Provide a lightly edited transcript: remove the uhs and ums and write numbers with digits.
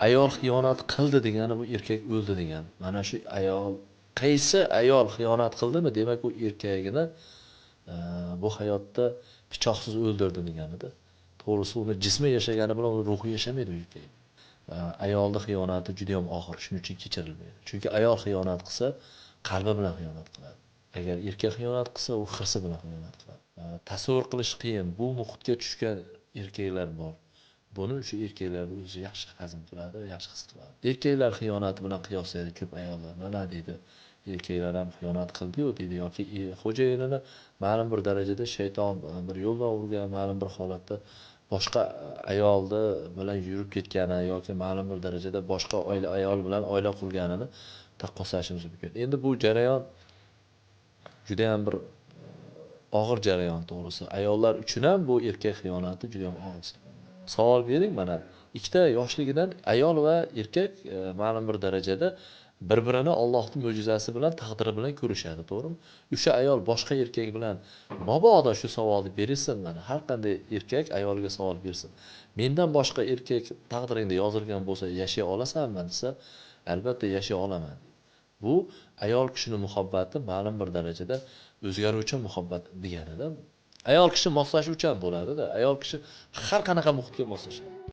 ayol xiyonat qildi degani bu erkak o'ldi degani. Mana shu ayol, qaysi ayol xiyonat qildimi, demak u erkagini bu hayotda pichoqsiz o'ldirdi deganida. To'g'risi uni jismi yashagani bilan uni ruhi yashamaydi u erkak. Ayolning xiyonati juda ham og'ir, shuning uchun kechirilmaydi. Chunki ayol xiyonat qilsa, qalbi bilan xiyonat qiladi. Agar erkak xiyonat qilsa, u hirsi bilan xiyonat qiladi. Tasavvur qilish qiyin. Bu muhitga tushgan erkaklar bor. Buni o'sha erkaklar o'zi yaxshi hazm qiladi, yaxshi his qiladi. Erkaklar xiyonati bilan qiyoslaydi ko'p ayollar. Mana deydi, erkaklar ham xiyonat qildi-yu deydi, yoki xo'jayinini ma'lum bir darajada shayton bir yo'ldan urgan, ma'lum bir holatda boshqa ayolni bilan yurib ketgani yoki ma'lum bir darajada boshqa ayol bilan oila qurganini taqqoslashimiz mumkin. Endi bu jarayon juda ham bir og'ir jarayon to'g'risi. Ayollar uchun ham bu erkak xiyonati juda ham og'ir. Savol bering mana. Ikkita yoshligidan ayol va erkak ma'lum bir darajada bir-birini Allohning mo'jizasi bilan, taqdiri bilan ko'rishadi, to'g'rimi? O'sha ayol boshqa erkak bilan mabodo shu savolni berilsin, mana har qanday erkak ayolga savol bersin. Mendan boshqa erkak taqdiringda yozilgan bo'lsa, yashay olasanmi desa, albatta yashay olaman. Bu ayol kishining muhabbati ma'lum bir darajada o'zgaruvchan muhabbat deganida. Ayol kishi moslashuvchan bo'ladi-da. Ayol kishi har qanaqa muhitga moslashadi.